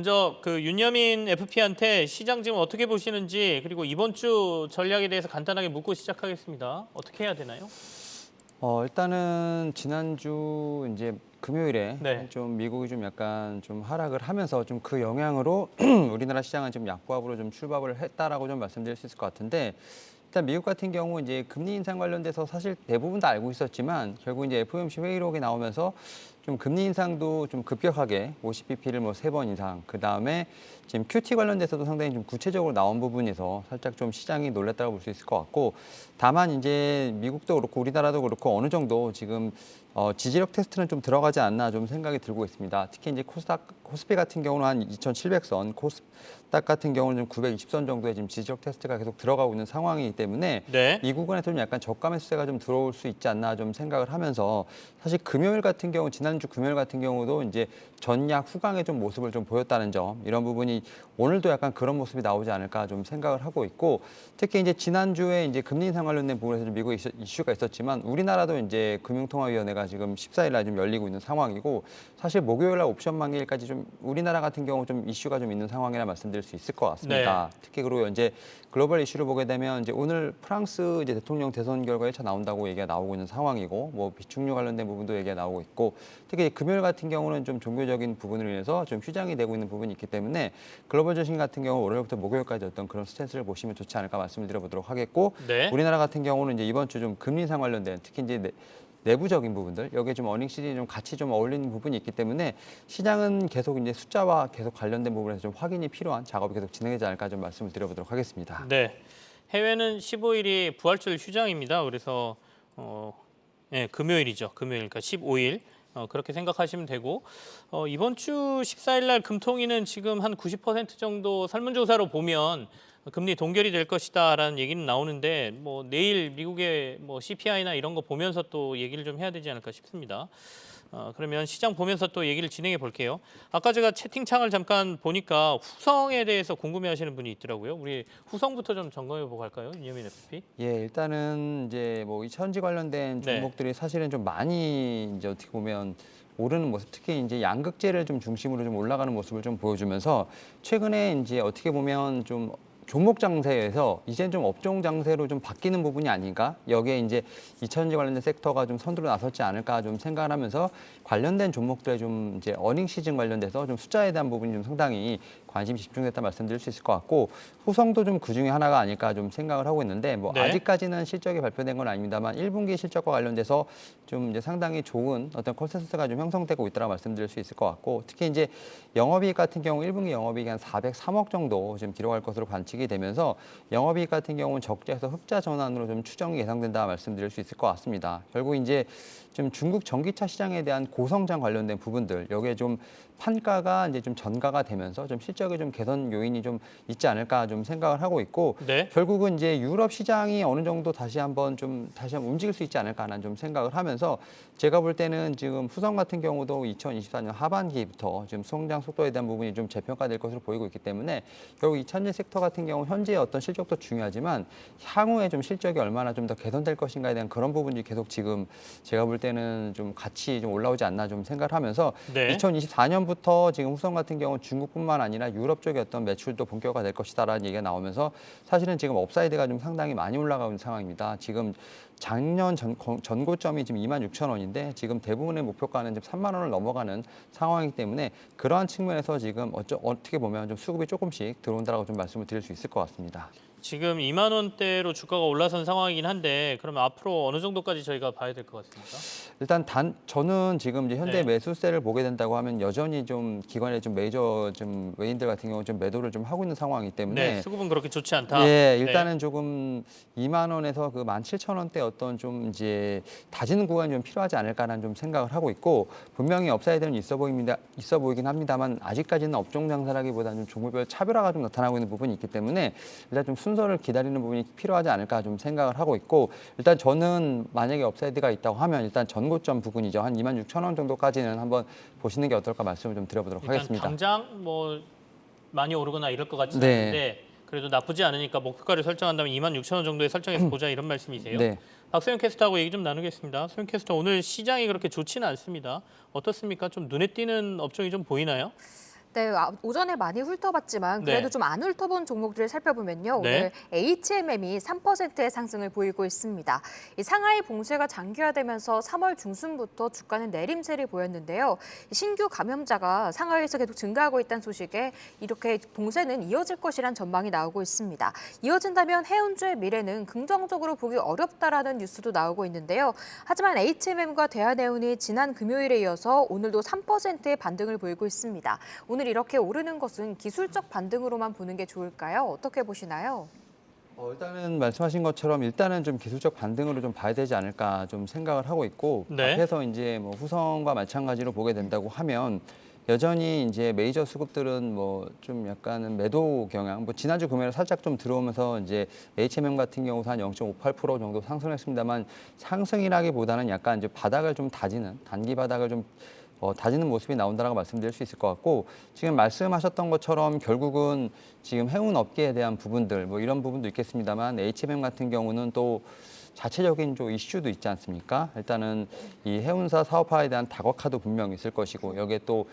먼저 그 윤여민 FP한테 시장 지금 어떻게 보시는지 그리고 이번 주 전략에 대해서 간단하게 묻고 시작하겠습니다. 어떻게 해야 되나요? 일단은 지난주 이제 금요일에 네. 좀 미국이 좀 약간 좀 하락을 하면서 좀 그 영향으로 우리나라 시장은 좀 약보합으로 좀 출발을 했다라고 좀 말씀드릴 수 있을 것 같은데, 일단 미국 같은 경우 이제 금리 인상 관련돼서 사실 대부분 다 알고 있었지만 결국 이제 FOMC 회의록에 나오면서 좀 금리 인상도 좀 급격하게 50bp를 뭐 3번 이상, 그 다음에 지금 QT 관련돼서도 상당히 좀 구체적으로 나온 부분에서 살짝 좀 시장이 놀랐다고 볼 수 있을 것 같고, 다만 이제 미국도 그렇고 우리나라도 그렇고 어느 정도 지금 지지력 테스트는 좀 들어가지 않나 좀 생각이 들고 있습니다. 특히 이제 코스피 같은 경우는 한 2,700선, 코스닥 같은 경우는 좀 920선 정도의 지금 지지력 테스트가 계속 들어가고 있는 상황이기 때문에 네. 이 구간에서 좀 약간 저가 매수세가 좀 들어올 수 있지 않나 좀 생각을 하면서, 사실 금요일 같은 경우, 지난주 금요일 같은 경우도 이제 전약 후강의 좀 모습을 좀 보였다는 점, 이런 부분이 오늘도 약간 그런 모습이 나오지 않을까 좀 생각을 하고 있고, 특히 이제 지난주에 이제 금리 인상 관련된 부분에서 좀 미국 이슈가 있었지만 우리나라도 이제 금융통화위원회가 지금 14일 날 좀 열리고 있는 상황이고, 사실 목요일 날 옵션 만기일까지 좀 우리나라 같은 경우 좀 이슈가 좀 있는 상황이라 말씀드릴 수 있을 것 네. 같습니다. 특히 그리고 이제 글로벌 이슈를 보게 되면 이제 오늘 프랑스 이제 대통령 대선 결과 1차 나온다고 얘기가 나오고 있는 상황이고, 뭐 비축류 관련된 부분도 얘기가 나오고 있고, 특히 금요일 같은 경우는 좀 종교적인 부분으로 인해서 좀 휴장이 되고 있는 부분이 있기 때문에 글로벌 증시 같은 경우 월요일부터 목요일까지 어떤 그런 스탠스를 보시면 좋지 않을까 말씀을 드려보도록 하겠고, 네. 우리나라 같은 경우는 이제 이번 주 좀 금리 인상 관련된 특히 이제 내부적인 부분들, 여기에 좀 어닝 시즌이 좀 같이 좀 어울리는 부분이 있기 때문에 시장은 계속 이제 숫자와 계속 관련된 부분에서 좀 확인이 필요한 작업이 계속 진행되지 않을까 좀 말씀을 드려보도록 하겠습니다. 네. 해외는 15일이 부활절 휴장입니다. 그래서 예, 금요일이죠. 금요일, 그러니까 15일. 그렇게 생각하시면 되고, 이번 주 14일 날 금통위는 지금 한 90% 정도 설문조사로 보면 금리 동결이 될 것이다라는 얘기는 나오는데, 뭐 내일 미국의 뭐 CPI나 이런 거 보면서 또 얘기를 좀 해야 되지 않을까 싶습니다. 그러면 시장 보면서 또 얘기를 진행해 볼게요. 아까 제가 채팅창을 잠깐 보니까 후성에 대해서 궁금해하시는 분이 있더라고요. 우리 후성부터 좀 점검해 보고 갈까요, 윤여민 FP? 예, 일단은 이제 뭐 이 천지 관련된 네. 종목들이 사실은 좀 많이 이제 어떻게 보면 오르는 모습, 특히 이제 양극재를 좀 중심으로 좀 올라가는 모습을 좀 보여주면서, 최근에 이제 어떻게 보면 좀 종목 장세에서 이젠 좀 업종 장세로 좀 바뀌는 부분이 아닌가? 여기에 이제 이천지 관련된 섹터가 좀 선두로 나섰지 않을까 좀 생각을 하면서, 관련된 종목들의 좀 이제 어닝 시즌 관련돼서 좀 숫자에 대한 부분이 좀 상당히 관심이 집중됐다 말씀드릴 수 있을 것 같고, 후성도 좀 그중에 하나가 아닐까 좀 생각을 하고 있는데, 뭐 네. 아직까지는 실적이 발표된 건 아닙니다만 1분기 실적과 관련돼서 좀 이제 상당히 좋은 어떤 컨센서스가 좀 형성되고 있다고 말씀드릴 수 있을 것 같고, 특히 이제 영업이익 같은 경우 1분기 영업이익이 한 403억 정도 지금 기록할 것으로 관측이 되면서, 영업이익 같은 경우는 적자에서 흑자 전환으로 좀 추정이 예상된다 말씀드릴 수 있을 것 같습니다. 결국 이제 좀 중국 전기차 시장에 대한 고성장 관련된 부분들, 여기에 좀 판가가 이제 좀 전가가 되면서 좀 실적에 좀 개선 요인이 좀 있지 않을까 좀 생각을 하고 있고, 네. 결국은 이제 유럽 시장이 어느 정도 다시 한번 움직일 수 있지 않을까 하는 좀 생각을 하면서, 제가 볼 때는 지금 후성 같은 경우도 2024년 하반기부터 지금 성장 속도에 대한 부분이 좀 재평가될 것으로 보이고 있기 때문에, 결국 이 천재 섹터 같은 경우 현재의 어떤 실적도 중요하지만 향후에 좀 실적이 얼마나 좀 더 개선될 것인가에 대한 그런 부분이 계속 지금 제가 볼 때는 좀 같이 좀 올라오지 않나 좀 생각을 하면서, 네. 2024년부터 지금 후성 같은 경우 중국뿐만 아니라 유럽 쪽의 어떤 매출도 본격화될 것이다라는 얘기가 나오면서, 사실은 지금 업사이드가 좀 상당히 많이 올라가고 있는 상황입니다. 지금 작년 전고점이 지금 26,000원인데 지금 대부분의 목표가는 지금 3만 원을 넘어가는 상황이기 때문에, 그러한 측면에서 지금 어떻게 보면 좀 수급이 조금씩 들어온다라고 좀 말씀을 드릴 수 있을 것 같습니다. 지금 2만 원대로 주가가 올라선 상황이긴 한데, 그러면 앞으로 어느 정도까지 저희가 봐야 될 것 같습니까? 일단 저는 지금 이제 현대 네. 매수세를 보게 된다고 하면 여전히 좀 기관의 좀 메이저 좀 외인들 같은 경우 좀 매도를 좀 하고 있는 상황이기 네, 때문에, 수급은 그렇게 좋지 않다. 예, 네. 일단은 조금 2만 원에서 그 17,000원대 어떤 좀 이제 다지는 구간이 좀 필요하지 않을까라는 좀 생각을 하고 있고, 분명히 업사이드는 있어 보이긴 합니다만 아직까지는 업종 장사라기보다는 좀 종목별 차별화가 좀 나타나고 있는 부분이 있기 때문에, 일단 좀 순서를 기다리는 부분이 필요하지 않을까 좀 생각을 하고 있고, 일단 저는 만약에 업사이드가 있다고 하면 일단 전고점 부근이죠. 한 26,000원 정도까지는 한번 보시는 게 어떨까 말씀을 좀 드려보도록 일단 하겠습니다. 당장 뭐 많이 오르거나 이럴 것 같지는 네, 않은데, 그래도 나쁘지 않으니까 목표가를 설정한다면 26,000원 정도에 설정해서 보자, 이런 말씀이세요. 네. 박소영 캐스터하고 얘기 좀 나누겠습니다. 소영 캐스터, 오늘 시장이 그렇게 좋지는 않습니다. 어떻습니까? 좀 눈에 띄는 업종이 좀 보이나요? 네, 오전에 많이 훑어봤지만 그래도 네. 좀 안 훑어본 종목들을 살펴보면요. 네. 오늘 HMM이 3%의 상승을 보이고 있습니다. 이 상하이 봉쇄가 장기화되면서 3월 중순부터 주가는 내림세를 보였는데요. 신규 감염자가 상하이에서 계속 증가하고 있다는 소식에 이렇게 봉쇄는 이어질 것이란 전망이 나오고 있습니다. 이어진다면 해운주의 미래는 긍정적으로 보기 어렵다라는 뉴스도 나오고 있는데요. 하지만 HMM과 대한해운이 지난 금요일에 이어서 오늘도 3%의 반등을 보이고 있습니다. 오늘 이렇게 오르는 것은 기술적 반등으로만 보는 게 좋을까요? 어떻게 보시나요? 일단은 말씀하신 것처럼 일단은 좀 기술적 반등으로 좀 봐야 되지 않을까 좀 생각을 하고 있고 네. 앞에서 이제 뭐 후성과 마찬가지로 보게 된다고 하면 여전히 이제 메이저 수급들은 뭐 좀 약간은 매도 경향, 뭐 지난주 금요일에 살짝 좀 들어오면서 이제 HMM 같은 경우도 한 0.58% 정도 상승했습니다만 상승이라기보다는 약간 이제 바닥을 좀 다지는 단기 바닥을 좀 다지는 모습이 나온다라고 말씀드릴 수 있을 것 같고 지금 말씀하셨던 것처럼 결국은 지금 해운 업계에 대한 부분들 뭐 이런 부분도 있겠습니다만 HMM 같은 경우는 또 자체적인 좀 이슈도 있지 않습니까? 일단은 이 해운사 사업화에 대한 다각화도 분명히 있을 것이고 여기에 또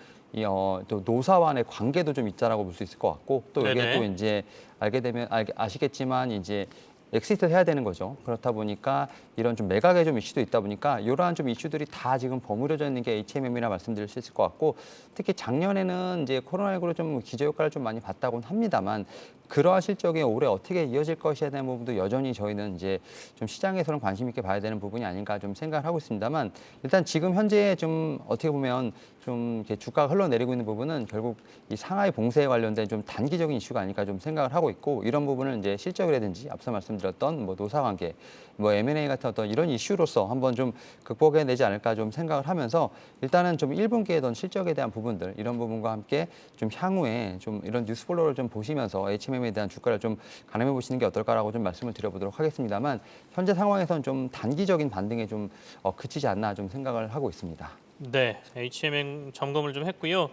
또 노사와의 관계도 좀 있다라고 볼 수 있을 것 같고 또 여기에 네네. 또 이제 알게 되면 아시겠지만 이제 엑시트를 해야 되는 거죠. 그렇다 보니까 이런 좀 매각의 좀 이슈도 있다 보니까 이러한 좀 이슈들이 다 지금 버무려져 있는 게 HMM이라 말씀드릴 수 있을 것 같고 특히 작년에는 이제 코로나19로 좀 기저효과를 좀 많이 봤다고는 합니다만 그러한 실적이 올해 어떻게 이어질 것이에 대한 부분도 여전히 저희는 이제 좀 시장에서는 관심 있게 봐야 되는 부분이 아닌가 좀 생각을 하고 있습니다만 일단 지금 현재 좀 어떻게 보면 좀 이렇게 주가가 흘러내리고 있는 부분은 결국 이 상하이 봉쇄에 관련된 좀 단기적인 이슈가 아닐까 좀 생각을 하고 있고 이런 부분을 이제 실적이라든지 앞서 말씀드렸던 뭐 노사 관계, 뭐 M&A 같은 어떤 이런 이슈로서 한번 좀 극복해내지 않을까 좀 생각을 하면서 일단은 좀 1분기에 어떤 실적에 대한 부분들 이런 부분과 함께 좀 향후에 좀 이런 뉴스 플로우를 좀 보시면서 HMM에 대한 주가를 좀 가늠해 보시는 게 어떨까라고 좀 말씀을 드려보도록 하겠습니다만 현재 상황에서는 좀 단기적인 반등에 좀 그치지 않나 좀 생각을 하고 있습니다. 네, HMM 점검을 좀 했고요.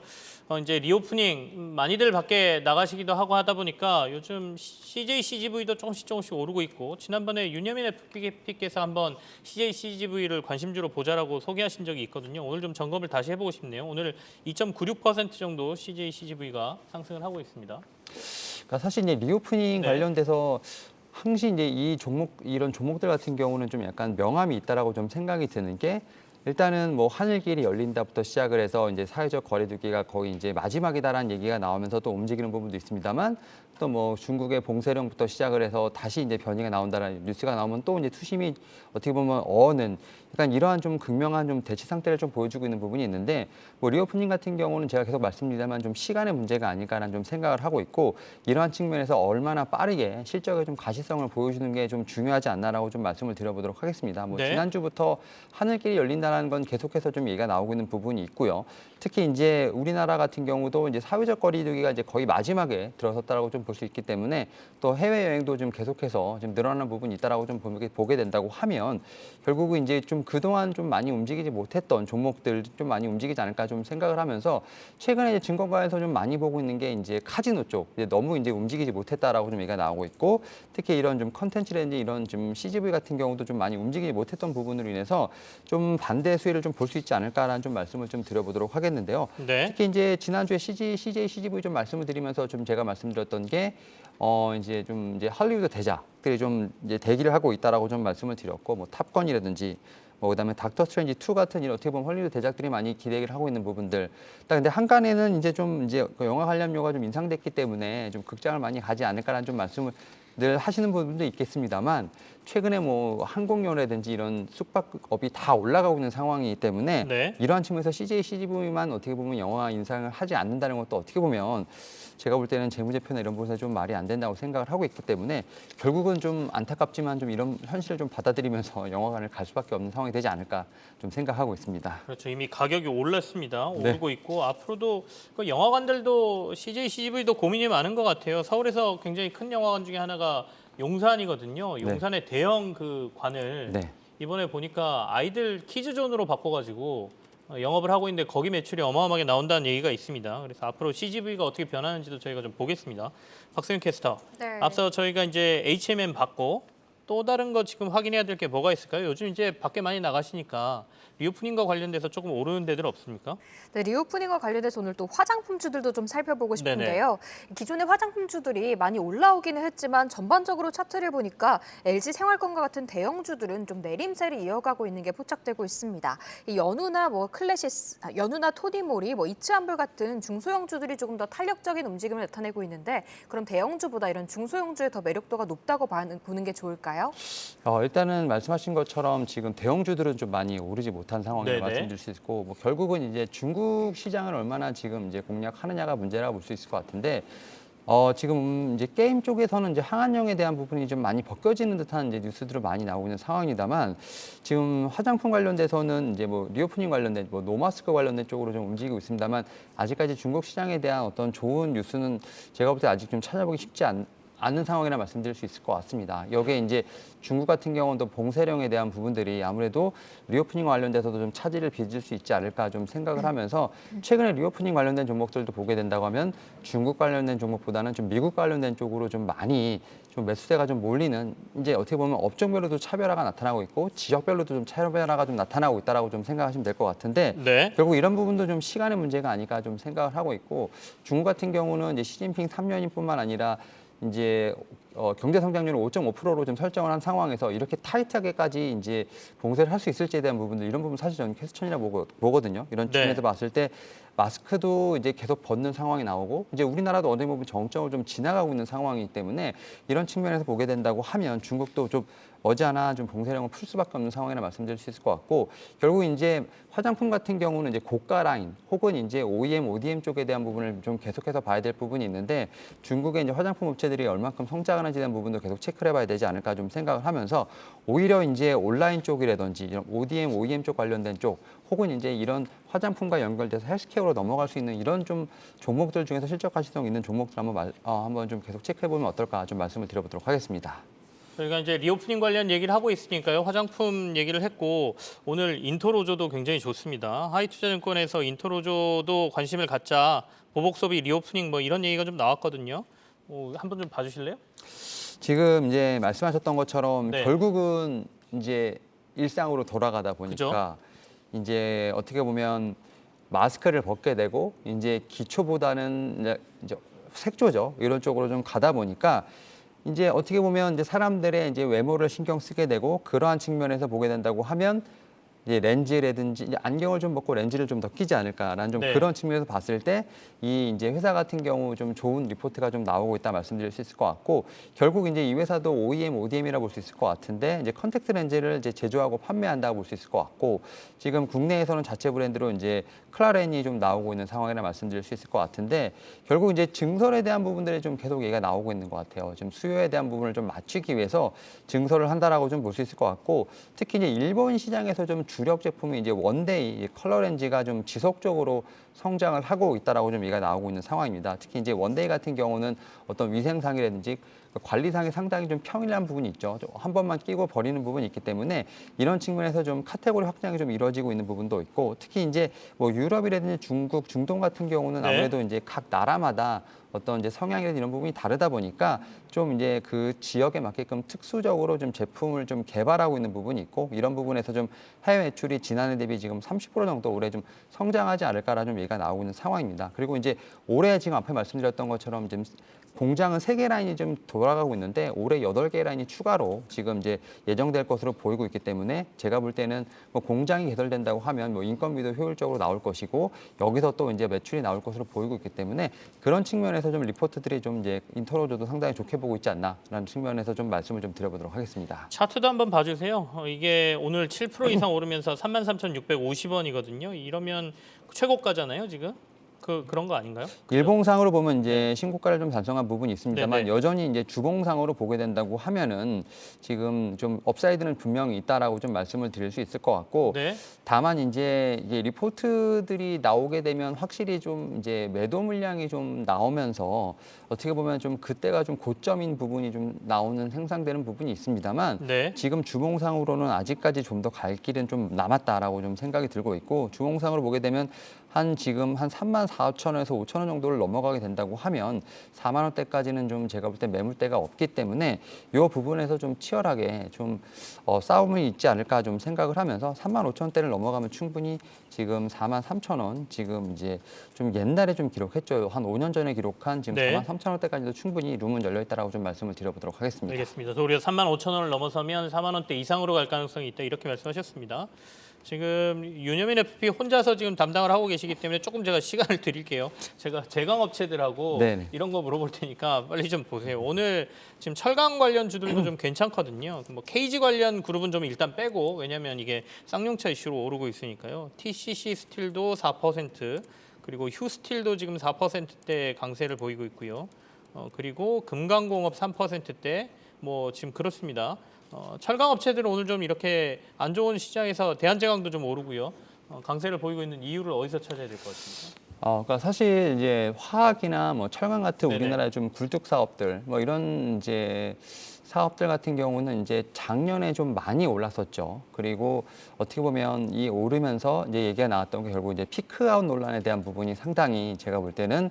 이제 리오프닝 많이들 밖에 나가시기도 하고 하다 보니까 요즘 CJ CGV도 조금씩 오르고 있고 지난번에 윤여민 FP께서 한번 CJ CGV를 관심주로 보자라고 소개하신 적이 있거든요. 오늘 좀 점검을 다시 해보고 싶네요. 오늘 2.96% 정도 CJ CGV가 상승을 하고 있습니다. 그러니까 사실 이제 리오프닝 네. 관련돼서 항시 이제 이런 종목들 같은 경우는 좀 약간 명암이 있다라고 좀 생각이 드는 게 일단은 뭐 하늘길이 열린다부터 시작을 해서 이제 사회적 거리두기가 거의 이제 마지막이다라는 얘기가 나오면서 또 움직이는 부분도 있습니다만 또 뭐 중국의 봉쇄령부터 시작을 해서 다시 이제 변이가 나온다라는 뉴스가 나오면 또 이제 투심이 어떻게 보면 어는 약간 이러한 좀 극명한 좀 대치 상태를 좀 보여주고 있는 부분이 있는데 뭐 리오프닝 같은 경우는 제가 계속 말씀드리자면 좀 시간의 문제가 아닐까라는 좀 생각을 하고 있고 이러한 측면에서 얼마나 빠르게 실적의 좀 가시성을 보여주는 게 좀 중요하지 않나라고 좀 말씀을 드려보도록 하겠습니다. 뭐 네. 지난주부터 하늘길이 열린다는 건 계속해서 좀 얘기가 나오고 있는 부분이 있고요. 특히 이제 우리나라 같은 경우도 이제 사회적 거리두기가 이제 거의 마지막에 들어섰다라고 좀 볼 수 있기 때문에 또 해외 여행도 좀 계속해서 좀 늘어나는 부분이 있다라고 좀 보게 된다고 하면 결국은 이제 좀 그동안 좀 많이 움직이지 못했던 종목들 좀 많이 움직이지 않을까 좀 생각을 하면서 최근에 이제 증권가에서 좀 많이 보고 있는 게 이제 카지노 쪽 이제 너무 이제 움직이지 못했다라고 좀 얘기가 나오고 있고 특히 이런 좀 컨텐츠라든지 이런 좀 CGV 같은 경우도 좀 많이 움직이지 못했던 부분으로 인해서 좀 반대 수혜를 좀 볼 수 있지 않을까라는 좀 말씀을 좀 드려보도록 하겠는데요. 네. 특히 이제 지난주에 CJ CGV 좀 말씀을 드리면서 좀 제가 말씀드렸던 게 이제 좀 이제 할리우드 대작들이 좀 이제 대기를 하고 있다라고 좀 말씀을 드렸고 뭐 탑건이라든지 뭐 그다음에 닥터 스트레인지 2 같은 이런 어떻게 보면 헐리우드 대작들이 많이 기대를 하고 있는 부분들. 근데 한간에는 이제 좀 이제 그 영화 관람료가 좀 인상됐기 때문에 좀 극장을 많이 가지 않을까라는 좀 말씀을 늘 하시는 부분도 있겠습니다만 최근에 뭐 항공료라든지 이런 숙박업이 다 올라가고 있는 상황이기 때문에 네. 이러한 측면에서 CJ CGV만 어떻게 보면 영화 인상을 하지 않는다는 것도 어떻게 보면 제가 볼 때는 재무제표나 이런 부분에서 좀 말이 안 된다고 생각을 하고 있기 때문에 결국은 좀 안타깝지만 좀 이런 현실을 좀 받아들이면서 영화관을 갈 수밖에 없는 상황이 되지 않을까 좀 생각하고 있습니다. 그렇죠. 이미 가격이 올랐습니다. 네. 오르고 있고 앞으로도 그 영화관들도 CJ CGV도 고민이 많은 것 같아요. 서울에서 굉장히 큰 영화관 중에 하나가 용산이거든요. 용산의 대형 그 관을 네. 이번에 보니까 아이들 키즈존으로 바꿔가지고 영업을 하고 있는데 거기 매출이 어마어마하게 나온다는 얘기가 있습니다. 그래서 앞으로 CGV가 어떻게 변하는지도 저희가 좀 보겠습니다. 박세윤 캐스터. 네. 앞서 저희가 이제 HMM 받고 또 다른 거 지금 확인해야 될 게 뭐가 있을까요? 요즘 이제 밖에 많이 나가시니까 리오프닝과 관련돼서 조금 오르는 데들 없습니까? 네, 리오프닝과 관련해서 오늘 또 화장품주들도 좀 살펴보고 싶은데요. 기존의 화장품주들이 많이 올라오기는 했지만 전반적으로 차트를 보니까 LG 생활건과 같은 대형주들은 좀 내림세를 이어가고 있는 게 포착되고 있습니다. 이 연우나 연우나 토니모리, 이츠한불 같은 중소형주들이 조금 더 탄력적인 움직임을 나타내고 있는데 그럼 대형주보다 이런 중소형주의 더 매력도가 높다고 보는 게 좋을까요? 일단은 말씀하신 것처럼 지금 대형주들은 좀 많이 오르지 못한 상황이라고 네네. 말씀드릴 수 있고 결국은 이제 중국 시장을 얼마나 지금 이제 공략하느냐가 문제라고 볼 수 있을 것 같은데 지금 이제 게임 쪽에서는 이제 항한형에 대한 부분이 좀 많이 벗겨지는 듯한 이제 뉴스들이 많이 나오고 있는 상황입니다만 지금 화장품 관련돼서는 이제 리오프닝 관련된 노마스크 관련된 쪽으로 좀 움직이고 있습니다만 아직까지 중국 시장에 대한 어떤 좋은 뉴스는 제가 볼 때 아직 좀 찾아보기 쉽지 않는 상황이라 말씀드릴 수 있을 것 같습니다. 여기에 이제 중국 같은 경우는 또 봉쇄령에 대한 부분들이 아무래도 리오프닝 관련돼서도 좀 차질을 빚을 수 있지 않을까 좀 생각을 하면서 최근에 리오프닝 관련된 종목들도 보게 된다고 하면 중국 관련된 종목보다는 좀 미국 관련된 쪽으로 좀 많이 좀 매수세가 좀 몰리는 이제 어떻게 보면 업종별로도 차별화가 나타나고 있고 지역별로도 좀 차별화가 좀 나타나고 있다라고 좀 생각하시면 될 것 같은데 네. 결국 이런 부분도 좀 시간의 문제가 아닐까 좀 생각을 하고 있고 중국 같은 경우는 이제 시진핑 3년인뿐만 아니라 이제 경제 성장률을 5.5%로 좀 설정을 한 상황에서 이렇게 타이트하게까지 이제 봉쇄를 할 수 있을지에 대한 부분들 이런 부분 사실 저는 퀘스천이라고 보거든요. 이런 측면에서 봤을 때 마스크도 이제 계속 벗는 상황이 나오고 이제 우리나라도 어느 부분 정점을 좀 지나가고 있는 상황이기 때문에 이런 측면에서 보게 된다고 하면 중국도 좀 머지않아 좀 봉쇄령을 풀 수밖에 없는 상황이라 말씀드릴 수 있을 것 같고 결국 이제 화장품 같은 경우는 이제 고가 라인 혹은 이제 OEM, ODM 쪽에 대한 부분을 좀 계속해서 봐야 될 부분이 있는데 중국의 이제 화장품 업체들이 얼만큼 성장하는지에 대한 부분도 계속 체크를 해봐야 되지 않을까 좀 생각을 하면서 오히려 이제 온라인 쪽이라든지 이런 ODM, OEM 쪽 관련된 쪽 혹은 이제 이런 화장품과 연결돼서 헬스케어로 넘어갈 수 있는 이런 좀 종목들 중에서 실적 가시성 있는 종목들 한번 좀 계속 체크해 보면 어떨까 좀 말씀을 드려보도록 하겠습니다. 저희가 이제 리오프닝 관련 얘기를 하고 있으니까요. 화장품 얘기를 했고 오늘 인터로조도 굉장히 좋습니다. 하이투자증권에서 인터로조도 관심을 갖자. 보복 소비 리오프닝 이런 얘기가 좀 나왔거든요. 한번 좀 봐주실래요? 지금 이제 말씀하셨던 것처럼 네. 결국은 이제 일상으로 돌아가다 보니까 이제 어떻게 보면 마스크를 벗게 되고 이제 기초보다는 이제 색조죠. 이런 쪽으로 좀 가다 보니까 이제 어떻게 보면 이제 사람들의 이제 외모를 신경 쓰게 되고 그러한 측면에서 보게 된다고 하면 이제 렌즈라든지 이제 안경을 좀 벗고 렌즈를 좀 더 끼지 않을까라는 좀 그런 측면에서 봤을 때 이 이제 회사 같은 경우 좀 좋은 리포트가 좀 나오고 있다 말씀드릴 수 있을 것 같고 결국 이제 이 회사도 OEM, ODM이라 볼 수 있을 것 같은데 이제 컨택트 렌즈를 이제 제조하고 판매한다고 볼 수 있을 것 같고 지금 국내에서는 자체 브랜드로 이제 클라렌이 좀 나오고 있는 상황이라 말씀드릴 수 있을 것 같은데 결국 이제 증설에 대한 부분들이 좀 계속 얘기가 나오고 있는 것 같아요. 지금 수요에 대한 부분을 좀 맞추기 위해서 증설을 한다라고 좀 볼 수 있을 것 같고 특히 이제 일본 시장에서 좀 주력 제품이 이제 원데이 컬러 렌즈가 좀 지속적으로 성장을 하고 있다라고 좀 얘기가 나오고 있는 상황입니다. 특히 이제 원데이 같은 경우는 어떤 위생상이라든지 관리상에 상당히 좀 평일한 부분이 있죠. 한 번만 끼고 버리는 부분이 있기 때문에 이런 측면에서 좀 카테고리 확장이 좀 이루어지고 있는 부분도 있고 특히 이제 유럽이라든지 중국, 중동 같은 경우는 아무래도 이제 각 나라마다 어떤 이제 성향이라든지 이런 부분이 다르다 보니까 좀 이제 그 지역에 맞게끔 특수적으로 좀 제품을 좀 개발하고 있는 부분이 있고 이런 부분에서 좀 해외 매출이 지난해 대비 지금 30% 정도 올해 좀 성장하지 않을까라는 좀 얘기가 나오고 있는 상황입니다. 그리고 이제 올해 지금 앞에 말씀드렸던 것처럼 지금 공장은 3개 라인이 좀 돌아가고 있는데 올해 8개 라인이 추가로 지금 이제 예정될 것으로 보이고 있기 때문에 제가 볼 때는 공장이 개설된다고 하면 인건비도 효율적으로 나올 것이고 여기서 또 이제 매출이 나올 것으로 보이고 있기 때문에 그런 측면에서 좀 리포트들이 좀 이제 인터로조도 상당히 좋게 보고 있지 않나라는 측면에서 좀 말씀을 좀 드려보도록 하겠습니다. 차트도 한번 봐주세요. 이게 오늘 7% 이상 오르면서 33,650원이거든요. 이러면 최고가잖아요, 지금. 그런 거 아닌가요? 일봉상으로 보면 이제 신고가를 좀 달성한 부분이 있습니다만 네네. 여전히 이제 주봉상으로 보게 된다고 하면은 지금 좀 업사이드는 분명히 있다라고 좀 말씀을 드릴 수 있을 것 같고 네. 다만 이제 리포트들이 나오게 되면 확실히 좀 이제 매도 물량이 좀 나오면서 어떻게 보면 좀 그때가 좀 고점인 부분이 좀 나오는 생산되는 부분이 있습니다만 네. 지금 주봉상으로는 아직까지 좀 더 갈 길은 좀 남았다라고 좀 생각이 들고 있고 주봉상으로 보게 되면 지금 한 34,000원에서 5,000원 정도를 넘어가게 된다고 하면 4만 원대까지는 좀 제가 볼 때 매물대가 없기 때문에 이 부분에서 좀 치열하게 좀 싸움이 있지 않을까 좀 생각을 하면서 3만 5천 원대를 넘어가면 충분히 지금 4만 3천 원 지금 이제 좀 옛날에 좀 기록했죠. 한 5년 전에 기록한 지금 네. 4만 3천 원대까지도 충분히 룸은 열려 있다라고 좀 말씀을 드려보도록 하겠습니다. 알겠습니다. 그래서 우리가 3만 5천 원을 넘어서면 4만 원대 이상으로 갈 가능성이 있다 이렇게 말씀하셨습니다. 지금 윤여민 FP 혼자서 지금 담당을 하고 계시기 때문에 조금 제가 시간을 드릴게요. 제가 제강 업체들하고 네네. 이런 거 물어볼 테니까 빨리 좀 보세요. 오늘 지금 철강 관련 주들도 좀 괜찮거든요. 뭐 KG 관련 그룹은 좀 일단 빼고 왜냐하면 이게 쌍용차 이슈로 오르고 있으니까요. TCC 스틸도 4% 그리고 휴스틸도 지금 4%대 강세를 보이고 있고요. 그리고 금강공업 3%대 뭐 지금 그렇습니다. 철강 업체들은 오늘 좀 이렇게 안 좋은 시장에서 대한제강도 좀 오르고요. 강세를 보이고 있는 이유를 어디서 찾아야 될 것 같습니까? 그러니까 사실 이제 화학이나 뭐 철강 같은 네네. 우리나라의 좀 굴뚝 사업들 뭐 이런 이제 사업들 같은 경우는 이제 작년에 좀 많이 올랐었죠. 그리고 어떻게 보면 이 오르면서 이제 얘기가 나왔던 게 결국 이제 피크아웃 논란에 대한 부분이 상당히 제가 볼 때는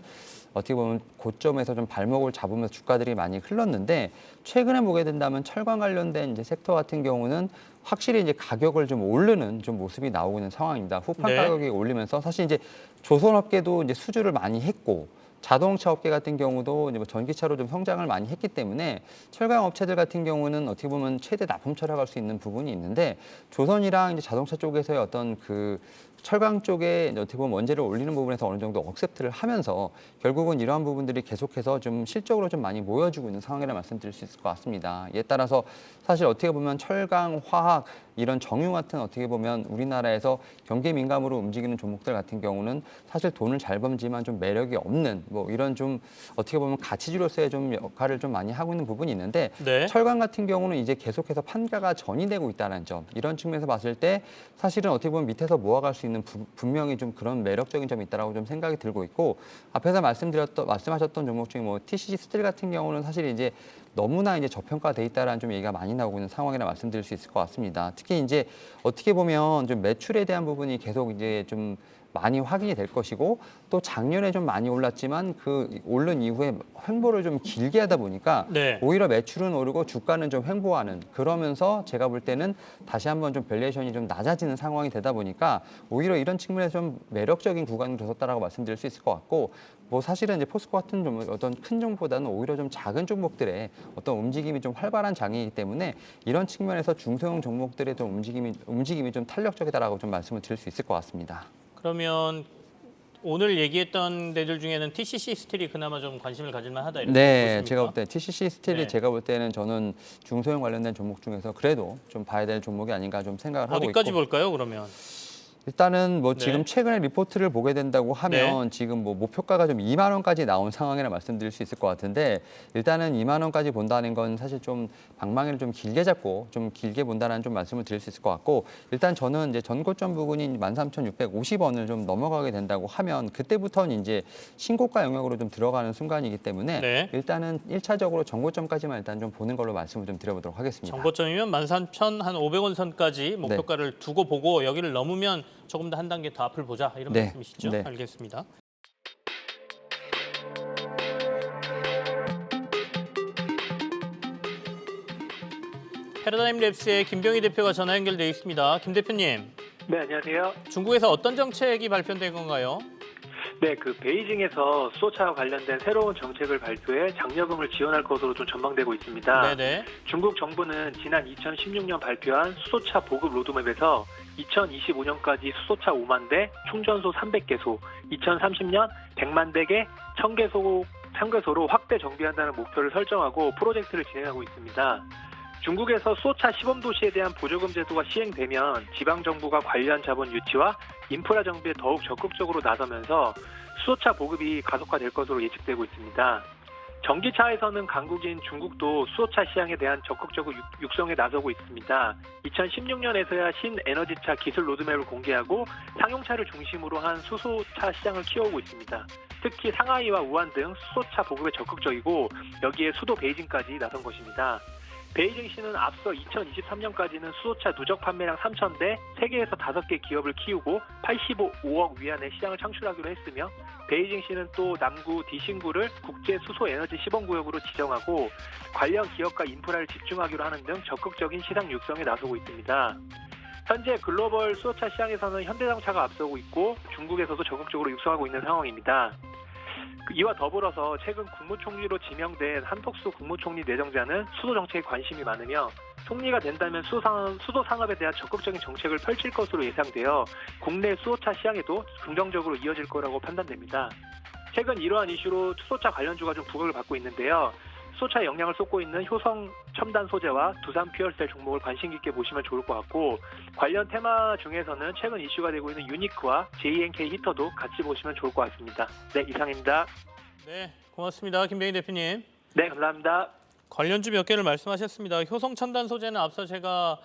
어떻게 보면 고점에서 좀 발목을 잡으면서 주가들이 많이 흘렀는데 최근에 보게 된다면 철강 관련된 이제 섹터 같은 경우는 확실히 이제 가격을 좀 오르는 좀 모습이 나오고 있는 상황입니다. 후판 네. 가격이 올리면서 사실 이제 조선업계도 이제 수주를 많이 했고 자동차 업계 같은 경우도 이제 뭐 전기차로 좀 성장을 많이 했기 때문에 철강 업체들 같은 경우는 어떻게 보면 최대 납품처라고 할 수 있는 부분이 있는데 조선이랑 이제 자동차 쪽에서의 어떤 그 철강 쪽에 어떻게 보면 원재를 올리는 부분에서 어느 정도 억셉트를 하면서 결국은 이러한 부분들이 계속해서 좀 실적으로 좀 많이 모여주고 있는 상황이라 말씀드릴 수 있을 것 같습니다. 이에 따라서 사실 어떻게 보면 철강, 화학 이런 정유 같은 어떻게 보면 우리나라에서 경기 민감으로 움직이는 종목들 같은 경우는 사실 돈을 잘 벌지만 좀 매력이 없는 뭐 이런 좀 어떻게 보면 가치주로서의 좀 역할을 좀 많이 하고 있는 부분이 있는데 네. 철강 같은 경우는 이제 계속해서 판가가 전이되고 있다는 점 이런 측면에서 봤을 때 사실은 어떻게 보면 밑에서 모아갈 수 있는 분명히 좀 그런 매력적인 점이 있다라고 좀 생각이 들고 있고 앞에서 말씀하셨던 종목 중에 뭐 TCC 스틸 같은 경우는 사실 이제 너무나 이제 저평가돼 있다라는 좀 얘기가 많이 나오고 있는 상황이라 말씀드릴 수 있을 것 같습니다. 특히 이제 어떻게 보면 좀 매출에 대한 부분이 계속 이제 좀 많이 확인이 될 것이고 또 작년에 좀 많이 올랐지만 그 오른 이후에 횡보를 좀 길게 하다 보니까 네. 오히려 매출은 오르고 주가는 좀 횡보하는 그러면서 제가 볼 때는 다시 한번 좀 밸류에이션이 좀 낮아지는 상황이 되다 보니까 오히려 이런 측면에서 좀 매력적인 구간을 뒀었다라고 말씀드릴 수 있을 것 같고 뭐 사실은 이제 포스코 같은 좀 어떤 큰 종목보다는 오히려 좀 작은 종목들의 어떤 움직임이 좀 활발한 장이기 때문에 이런 측면에서 중소형 종목들의 좀 움직임이 좀 탄력적이다라고 좀 말씀을 드릴 수 있을 것 같습니다. 그러면 오늘 얘기했던 데들 중에는 TCC 스틸이 그나마 좀 관심을 가질만하다 이렇게 네, 보십니까? 제가 볼 때 TCC 스틸이 네. 제가 볼 때는 저는 중소형 관련된 종목 중에서 그래도 좀 봐야 될 종목이 아닌가 좀 생각을 하고 어디까지 있고 볼까요? 그러면 일단은 뭐 네. 지금 최근에 리포트를 보게 된다고 하면 지금 뭐 목표가가 좀 2만 원까지 나온 상황이라 말씀드릴 수 있을 것 같은데 일단은 2만 원까지 본다는 건 사실 좀 방망이를 좀 길게 잡고 좀 길게 본다는 좀 말씀을 드릴 수 있을 것 같고 일단 저는 이제 전고점 부근인 13,650원을 좀 넘어가게 된다고 하면 그때부터는 이제 신고가 영역으로 좀 들어가는 순간이기 때문에 네. 일단은 1차적으로 전고점까지만 일단 좀 보는 걸로 말씀을 좀 드려보도록 하겠습니다. 정고점이면 13,500원 선까지 목표가를 두고 보고 여기를 넘으면 조금 더 한 단계 더 앞을 보자 이런 네. 말씀이시죠? 네. 알겠습니다. 패러다임 랩스의 김병희 대표가 전화 연결되어 있습니다. 김 대표님, 네, 안녕하세요. 중국에서 어떤 정책이 발표된 건가요? 네, 베이징에서 수소차와 관련된 새로운 정책을 발표해 장려금을 지원할 것으로 좀 전망되고 있습니다. 네네. 중국 정부는 지난 2016년 발표한 수소차 보급 로드맵에서 2025년까지 수소차 5만 대, 충전소 300개소, 2030년 100만 대개, 1000개소로 확대 정비한다는 목표를 설정하고 프로젝트를 진행하고 있습니다. 중국에서 수소차 시범도시에 대한 보조금 제도가 시행되면 지방정부가 관련 자본 유치와 인프라 정비에 더욱 적극적으로 나서면서 수소차 보급이 가속화될 것으로 예측되고 있습니다. 전기차에서는 강국인 중국도 수소차 시장에 대한 적극적 육성에 나서고 있습니다. 2016년에서야 신에너지차 기술 로드맵을 공개하고 상용차를 중심으로 한 수소차 시장을 키워오고 있습니다. 특히 상하이와 우한 등 수소차 보급에 적극적이고 여기에 수도 베이징까지 나선 것입니다. 베이징시는 앞서 2023년까지는 수소차 누적 판매량 3,000대, 세계에서 5개 기업을 키우고 85억 위안의 시장을 창출하기로 했으며 베이징시는 또 남구 디싱구를 국제 수소 에너지 시범구역으로 지정하고 관련 기업과 인프라를 집중하기로 하는 등 적극적인 시장 육성에 나서고 있습니다. 현재 글로벌 수소차 시장에서는 현대자동차가 앞서고 있고 중국에서도 적극적으로 육성하고 있는 상황입니다. 이와 더불어서 최근 국무총리로 지명된 한덕수 국무총리 내정자는 수소 정책에 관심이 많으며 총리가 된다면 수소 산업에 대한 적극적인 정책을 펼칠 것으로 예상되어 국내 수소차 시장에도 긍정적으로 이어질 거라고 판단됩니다. 최근 이러한 이슈로 수소차 관련주가 좀 부각을 받고 있는데요. 수소차에 영향을 쏟고 있는 효성 첨단 소재와 두산 퓨얼셀 종목을 관심 깊게 보시면 좋을 것 같고 관련 테마 중에서는 최근 이슈가 되고 있는 유니크와 JNK 히터도 같이 보시면 좋을 것 같습니다. 네, 이상입니다. 네, 고맙습니다. 김병희 대표님. 네, 감사합니다. 관련주 몇 개를 말씀하셨습니다. 효성 첨단 소재는 앞서 제가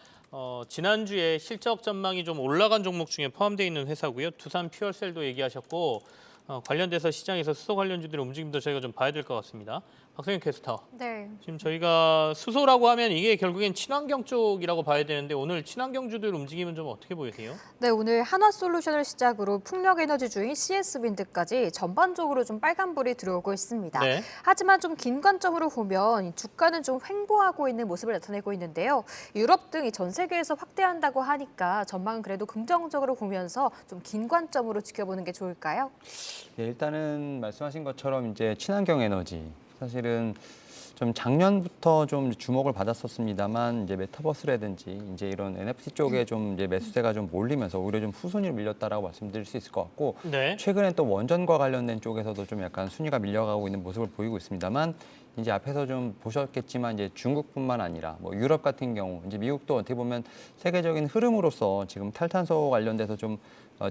지난주에 실적 전망이 좀 올라간 종목 중에 포함되어 있는 회사고요. 두산 퓨얼셀도 얘기하셨고 관련돼서 시장에서 수소 관련주들의 움직임도 저희가 좀 봐야 될 것 같습니다. 박성현 캐스터. 네. 지금 저희가 수소라고 하면 이게 결국엔 친환경 쪽이라고 봐야 되는데 오늘 친환경주들 움직임은 좀 어떻게 보이세요? 네, 오늘 한화솔루션을 시작으로 풍력에너지주인 CS윈드까지 전반적으로 좀 빨간불이 들어오고 있습니다. 네. 하지만 좀 긴 관점으로 보면 주가는 좀 횡보하고 있는 모습을 나타내고 있는데요. 유럽 등 전 세계에서 확대한다고 하니까 전망은 그래도 긍정적으로 보면서 좀 긴 관점으로 지켜보는 게 좋을까요? 네, 일단은 말씀하신 것처럼 이제 친환경 에너지 사실은 좀 작년부터 좀 주목을 받았었습니다만 이제 메타버스라든지 이제 이런 NFT 쪽에 좀 이제 매수세가 좀 몰리면서 오히려 좀 후순위로 밀렸다라고 말씀드릴 수 있을 것 같고 네. 최근에 또 원전과 관련된 쪽에서도 좀 약간 순위가 밀려가고 있는 모습을 보이고 있습니다만 이제 앞에서 좀 보셨겠지만 이제 중국뿐만 아니라 뭐 유럽 같은 경우 이제 미국도 어떻게 보면 세계적인 흐름으로서 지금 탈탄소 관련돼서 좀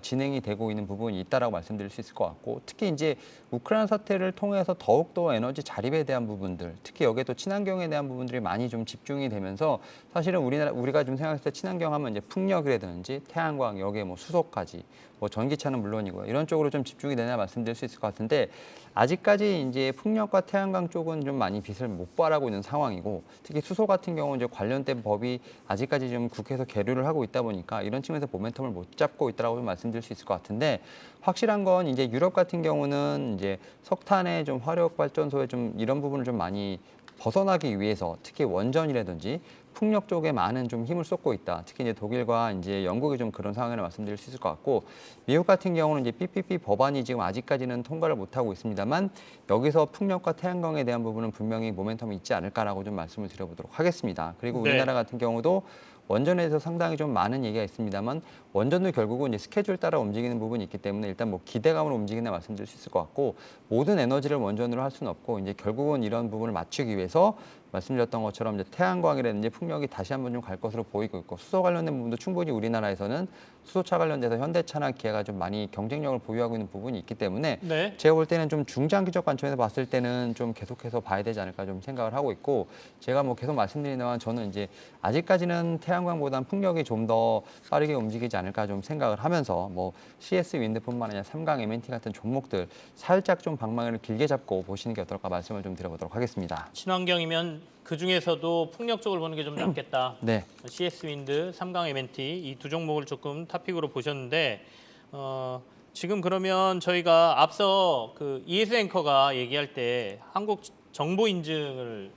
진행이 되고 있는 부분이 있다라고 말씀드릴 수 있을 것 같고 특히 이제 우크라이나 사태를 통해서 더욱더 에너지 자립에 대한 부분들 특히 여기에 또 친환경에 대한 부분들이 많이 좀 집중이 되면서 사실은 우리가 좀 생각했을 때 친환경하면 이제 풍력이라든지 태양광 여기에 뭐 수소까지 뭐 전기차는 물론이고요 이런 쪽으로 좀 집중이 되냐 말씀드릴 수 있을 것 같은데 아직까지 이제 풍력과 태양광 쪽은 좀 많이 빛을 못 발하고 있는 상황이고 특히 수소 같은 경우는 이제 관련된 법이 아직까지 좀 국회에서 계류를 하고 있다 보니까 이런 측면에서 모멘텀을 못 잡고 있다라고 좀 말씀드릴 수 있을 것 같은데 확실한 건 이제 유럽 같은 경우는 이제 석탄의 좀 화력 발전소에 좀 이런 부분을 좀 많이 벗어나기 위해서 특히 원전이라든지 풍력 쪽에 많은 좀 힘을 쏟고 있다. 특히 이제 독일과 이제 영국이 좀 그런 상황이라 말씀드릴 수 있을 것 같고 미국 같은 경우는 이제 PPP 법안이 지금 아직까지는 통과를 못 하고 있습니다만 여기서 풍력과 태양광에 대한 부분은 분명히 모멘텀이 있지 않을까라고 좀 말씀을 드려보도록 하겠습니다. 그리고 네. 우리나라 같은 경우도 원전에 대해서 상당히 좀 많은 얘기가 있습니다만 원전도 결국은 이제 스케줄 따라 움직이는 부분이 있기 때문에 일단 뭐 기대감으로 움직이나 말씀드릴 수 있을 것 같고 모든 에너지를 원전으로 할 수는 없고 이제 결국은 이런 부분을 맞추기 위해서 말씀드렸던 것처럼 이제 태양광이라든지 풍력이 다시 한번 좀 갈 것으로 보이고 있고 수소 관련된 부분도 충분히 우리나라에서는 수소차 관련돼서 현대차나 기아가 좀 많이 경쟁력을 보유하고 있는 부분이 있기 때문에 네. 제가 볼 때는 좀 중장기적 관점에서 봤을 때는 좀 계속해서 봐야 되지 않을까 좀 생각을 하고 있고 제가 뭐 계속 말씀드리지만 저는 이제 아직까지는 태양광보다는 풍력이 좀 더 빠르게 움직이지 않을까 좀 생각을 하면서 뭐 CS 윈드뿐만 아니라 삼강 MNT 같은 종목들 살짝 좀 방망이를 길게 잡고 보시는 게 어떨까 말씀을 좀 드려보도록 하겠습니다. 친환경이면 그 중에서도 풍력 쪽을 보는 게 좀 낫겠다. 네. CS 윈드, 삼강 MNT 이 두 종목을 조금 탑픽으로 보셨는데 지금 그러면 저희가 앞서 그 ES 앵커가 얘기할 때 한국 정보 인증을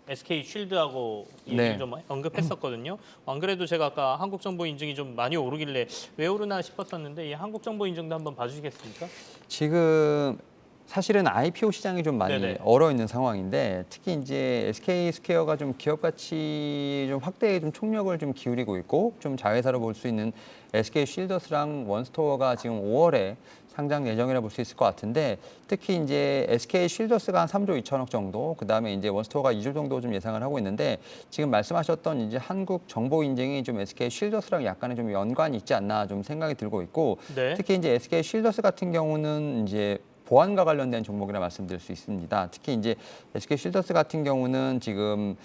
SK 쉴드하고 얘기를 네. 좀 언급했었거든요. 안 그래도 제가 아까 한국 정보 인증이 좀 많이 오르길래 왜 오르나 싶었었는데 이 한국 정보 인증도 한번 봐주시겠습니까? 지금 사실은 IPO 시장이 좀 많이 네네. 얼어 있는 상황인데 특히 이제 SK 스퀘어가 좀 기업 가치 좀 확대에 좀 총력을 좀 기울이고 있고 좀 자회사로 볼 수 있는 SK 쉴더스랑 원스토어가 지금 5월에 상장 예정이라 볼 수 있을 것 같은데 특히 이제 SK 쉴더스가 한 3조 2천억 정도, 그다음에 이제 원스토어가 2조 정도 좀 예상을 하고 있는데 지금 말씀하셨던 이제 한국 정보 인증이 좀 SK 쉴더스랑 약간의 좀 연관이 있지 않나 좀 생각이 들고 있고 네. 특히 이제 SK 쉴더스 같은 경우는 이제 보안과 관련된 종목이라 말씀드릴 수 있습니다. 특히 이제 SK쉴더스 같은 경우는 지금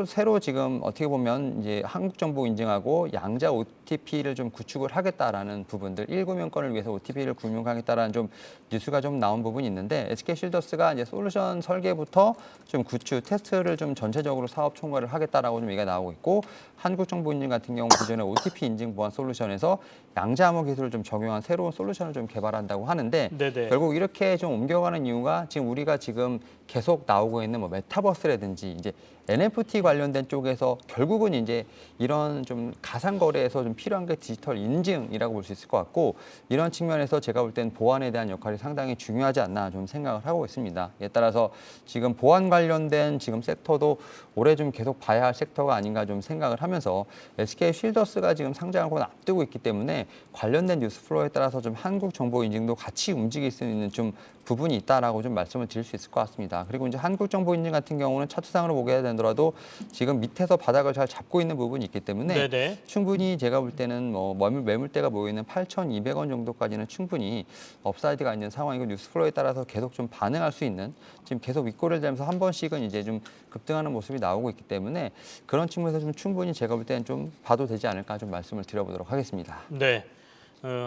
새로 지금 어떻게 보면 이제 한국 정보 인증하고 양자 OTP를 좀 구축을 하겠다라는 부분들, 1금융권을 위해서 OTP를 구축하겠다라는 좀 뉴스가 좀 나온 부분이 있는데 SK쉴더스가 이제 솔루션 설계부터 좀 구축 테스트를 좀 전체적으로 사업 총괄을 하겠다라고 좀 얘기가 나오고 있고 한국 정보 인증 같은 경우 기존의 OTP 인증 보안 솔루션에서 양자 암호 기술을 좀 적용한 새로운 솔루션을 좀 개발한다고 하는데 네네. 결국 이렇게 좀 옮겨가는 이유가 지금 우리가 지금 계속 나오고 있는 뭐 메타버스라든지 이제 NFT 관련된 쪽에서 결국은 이제 이런 좀 가상 거래에서 좀 필요한 게 디지털 인증이라고 볼 수 있을 것 같고 이런 측면에서 제가 볼 땐 보안에 대한 역할이 상당히 중요하지 않나 좀 생각을 하고 있습니다. 이에 따라서 지금 보안 관련된 지금 섹터도 올해 좀 계속 봐야 할 섹터가 아닌가 좀 생각을 하면서 SK쉴더스가 지금 상장하고 앞두고 있기 때문에 관련된 뉴스 플로우에 따라서 좀 한국 정보 인증도 같이 움직일 수 있는 좀 부분이 있다라고 좀 말씀을 드릴 수 있을 것 같습니다. 그리고 이제 한국 정보 인증 같은 경우는 차트상으로 보게 되더라도 지금 밑에서 바닥을 잘 잡고 있는 부분이 있기 때문에 네네. 충분히 제가 볼 때는 뭐 매물대가 모여 있는 8,200원 정도까지는 충분히 업사이드가 있는 상황이고 뉴스 플로우에 따라서 계속 좀 반응할 수 있는 지금 계속 윗꼬리를 대면서 한 번씩은 이제 좀 급등하는 모습이 나오고 있기 때문에 그런 측면에서 좀 충분히 제가 볼 때는 좀 봐도 되지 않을까 좀 말씀을 드려보도록 하겠습니다. 네.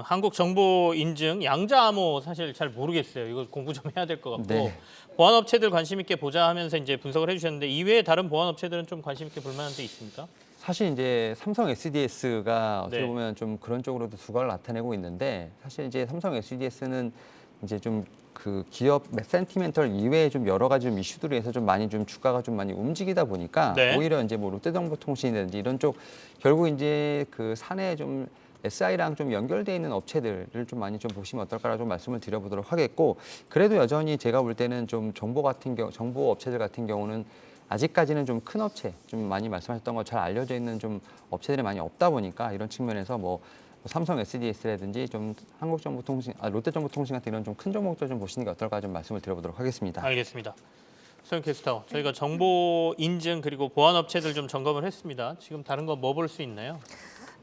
한국 정보 인증 양자 암호 사실 잘 모르겠어요. 이거 공부 좀 해야 될 것 같고 네. 보안 업체들 관심 있게 보자 하면서 이제 분석을 해주셨는데 이외에 다른 보안 업체들은 좀 관심 있게 볼 만한 데 있습니까? 사실 이제 삼성 SDS가 어떻게 네. 보면 좀 그런 쪽으로도 두각을 나타내고 있는데 사실 이제 삼성 SDS는 이제 좀 그 기업 센티멘털 이외에 좀 여러 가지 좀 이슈들에 의해서 좀 많이 좀 주가가 좀 많이 움직이다 보니까 네. 오히려 이제 뭐 롯데정보통신이라든지 이런 쪽 결국 이제 그 사내 좀 SI랑 좀 연결돼 있는 업체들을 좀 많이 좀 보시면 어떨까라고 좀 말씀을 드려보도록 하겠고 그래도 여전히 제가 볼 때는 좀 정보 업체들 같은 경우는 아직까지는 좀 큰 업체, 좀 많이 말씀하셨던 거 잘 알려져 있는 좀 업체들이 많이 없다 보니까 이런 측면에서 뭐 삼성 SDS라든지 좀 한국정보통신, 롯데정보통신 같은 이런 좀 큰 종목들 좀 보시는 게 어떨까 좀 말씀을 드려보도록 하겠습니다. 알겠습니다. 소영 캐스터, 저희가 정보 인증 그리고 보안 업체들 좀 점검을 했습니다. 지금 다른 거 뭐 볼 수 있나요?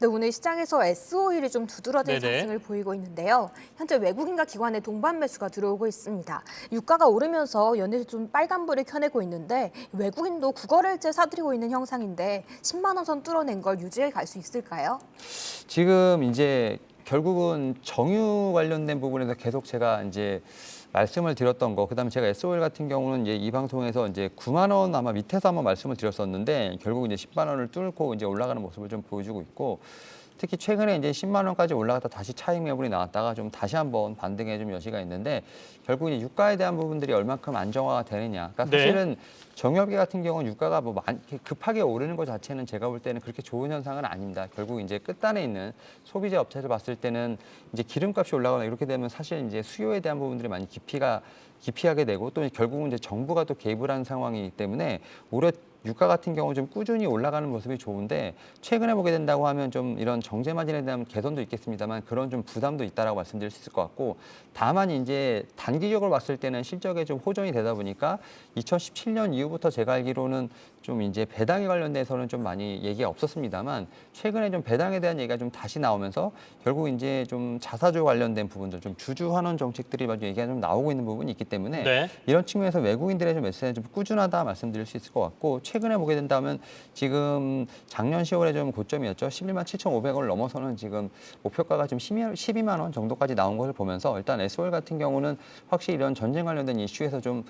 네, 오늘 시장에서 S-오일이 좀 두드러진 네네. 상승을 보이고 있는데요. 현재 외국인과 기관의 동반 매수가 들어오고 있습니다. 유가가 오르면서 연에서 좀 빨간불을 켜내고 있는데 외국인도 국거래일제 사들이고 있는 형상인데 10만 원 선 뚫어낸 걸 유지해 갈 수 있을까요? 지금 이제 결국은 정유 관련된 부분에서 계속 제가 이제 말씀을 드렸던 거, 그다음에 제가 S-오일 같은 경우는 이제 이 방송에서 이제 9만 원 아마 밑에서 한번 말씀을 드렸었는데 결국 이제 10만 원을 뚫고 이제 올라가는 모습을 좀 보여주고 있고 특히 최근에 이제 10만 원까지 올라갔다 다시 차익 매물이 나왔다가 좀 다시 한번 반등의 좀 여지가 있는데 결국 이제 유가에 대한 부분들이 얼만큼 안정화가 되느냐. 그러니까 네. 사실은 정유업계 같은 경우는 유가가 뭐 급하게 오르는 것 자체는 제가 볼 때는 그렇게 좋은 현상은 아닙니다. 결국 이제 끝단에 있는 소비자 업체를 봤을 때는 이제 기름값이 올라가거나 이렇게 되면 사실 이제 수요에 대한 부분들이 많이 기피하게 되고 또 결국은 이제 정부가 또 개입을 하는 상황이기 때문에 올해 유가 같은 경우 좀 꾸준히 올라가는 모습이 좋은데 최근에 보게 된다고 하면 좀 이런 정제 마진에 대한 개선도 있겠습니다만 그런 좀 부담도 있다라고 말씀드릴 수 있을 것 같고 다만 이제 단기적으로 봤을 때는 실적에 좀 호전이 되다 보니까 2017년 이후부터 제가 알기로는 좀 이제 배당에 관련돼서는 좀 많이 얘기가 없었습니다만 최근에 좀 배당에 대한 얘기가 좀 다시 나오면서 결국 이제 좀 자사주 관련된 부분들 좀 주주 환원 정책들이 얘기가 좀 나오고 있는 부분이 있기 때문에 네. 이런 측면에서 외국인들의 좀 매수는 좀 꾸준하다 말씀드릴 수 있을 것 같고 최근에 보게 된다면 지금 작년 10월에 좀 고점이었죠. 11만 7,500원을 넘어서는 지금 목표가가 좀 12만 원 정도까지 나온 것을 보면서 일단 S-오일 같은 경우는 확실히 이런 전쟁 관련된 이슈에서 좀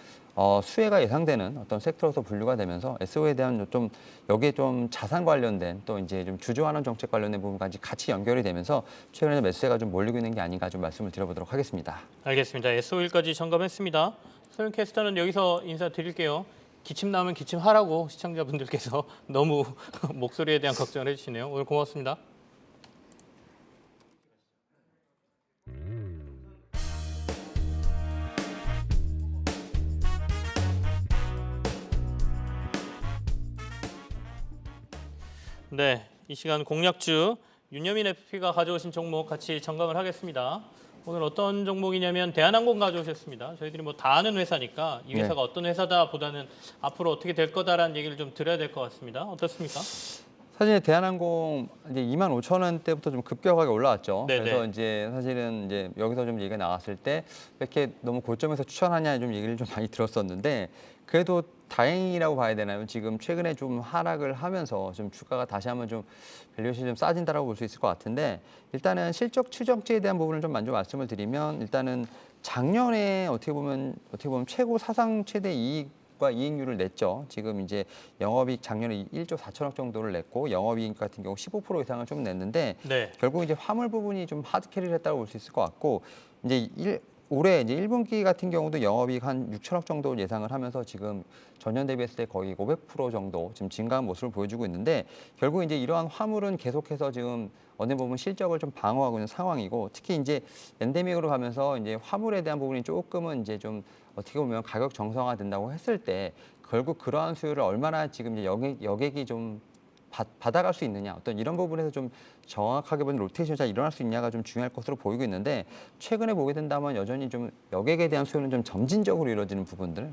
수혜가 예상되는 어떤 섹터로서 분류가 되면서 S-오일에 대한 좀 여기에 좀 자산 관련된 또 이제 좀 주주 환원 정책 관련된 부분까지 같이 연결이 되면서 최근에 매수세가 좀 몰리고 있는 게 아닌가 좀 말씀을 드려보도록 하겠습니다. 알겠습니다. S-오일까지 점검했습니다. 소영 캐스터는 여기서 인사드릴게요. 기침 나오면 기침하라고 시청자분들께서 너무 목소리에 대한 걱정을 해주시네요. 오늘 고맙습니다. 네, 이 시간 공략주 윤여민 FP가 가져오신 종목 같이 점검을 하겠습니다. 오늘 어떤 종목이냐면 대한항공 가져오셨습니다. 저희들이 뭐 다 아는 회사니까 이 회사가 어떤 회사다 보다는 앞으로 어떻게 될 거다라는 얘기를 좀 드려야 될 것 같습니다. 어떻습니까? 사실 대한항공 이제 25,000원대부터 좀 급격하게 올라왔죠. 네네. 그래서 이제 사실은 이제 여기서 좀 얘기가 나왔을 때 이렇게 너무 고점에서 추천하냐 좀 얘기를 좀 많이 들었었는데 그래도 다행이라고 봐야 되나요? 지금 최근에 좀 하락을 하면서 좀 주가가 다시 한번 좀 밸류에이션이 좀 싸진다라고 볼 수 있을 것 같은데 일단은 실적 추정치에 대한 부분을 좀 먼저 말씀을 드리면 일단은 작년에 어떻게 보면 최고 사상 최대 이익과 이익률을 냈죠. 지금 이제 영업이익 작년에 1조 4천억 정도를 냈고 영업이익 같은 경우 15% 이상을 좀 냈는데 네. 결국 이제 화물 부분이 좀 하드 캐리를 했다고 볼 수 있을 것 같고 이제 올해 이제 1분기 같은 경우도 영업이익 한 6천억 정도 예상을 하면서 지금 전년 대비했을 때 거의 500% 정도 지금 증가한 모습을 보여주고 있는데 결국 이제 이러한 화물은 계속해서 지금 어느 부분 실적을 좀 방어하고 있는 상황이고 특히 이제 엔데믹으로 가면서 이제 화물에 대한 부분이 조금은 이제 좀 어떻게 보면 가격 정상화 된다고 했을 때 결국 그러한 수요를 얼마나 지금 이제 여객이 좀 받아갈 수 있느냐 어떤 이런 부분에서 좀 정확하게 보는 로테이션이 잘 일어날 수 있냐가 좀 중요할 것으로 보이고 있는데 최근에 보게 된다면 여전히 좀 여객에 대한 수요는 좀 점진적으로 이루어지는 부분들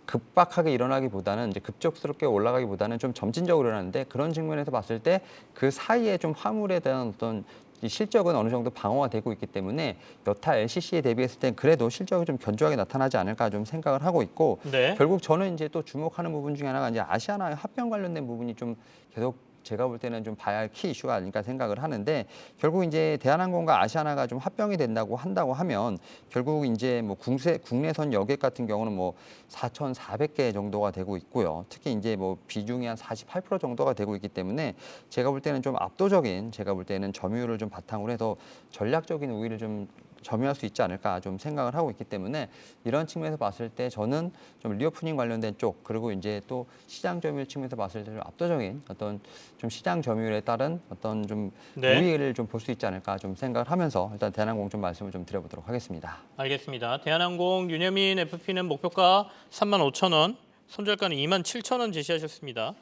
급박하게 일어나기보다는 이제 급작스럽게 올라가기보다는 좀 점진적으로 일어나는데 그런 측면에서 봤을 때 그 사이에 좀 화물에 대한 어떤 이 실적은 어느 정도 방어가 되고 있기 때문에 여타 LCC에 대비했을 땐 그래도 실적이 좀 견조하게 나타나지 않을까 좀 생각을 하고 있고 네. 결국 저는 이제 또 주목하는 부분 중에 하나가 이제 아시아나 합병 관련된 부분이 좀 계속 제가 볼 때는 좀 봐야 할 키 이슈가 아닐까 생각을 하는데 결국 이제 대한항공과 아시아나가 좀 합병이 된다고 하면 결국 이제 뭐 국내선 여객 같은 경우는 뭐 4,400개 정도가 되고 있고요. 특히 이제 뭐 비중이 한 48% 정도가 되고 있기 때문에 제가 볼 때는 좀 압도적인 제가 볼 때는 점유율을 좀 바탕으로 해서 전략적인 우위를 좀 점유할 수 있지 않을까 좀 생각을 하고 있기 때문에 이런 측면에서 봤을 때 저는 좀 리오프닝 관련된 쪽 그리고 이제 또 시장 점유율 측면에서 봤을 때 좀 압도적인 어떤 좀 시장 점유율에 따른 어떤 좀 네. 우위를 좀 볼 수 있지 않을까 좀 생각을 하면서 일단 대한항공 좀 말씀을 좀 드려보도록 하겠습니다. 알겠습니다. 대한항공 윤여민 FP는 목표가 35,000원, 손절가는 27,000원 제시하셨습니다.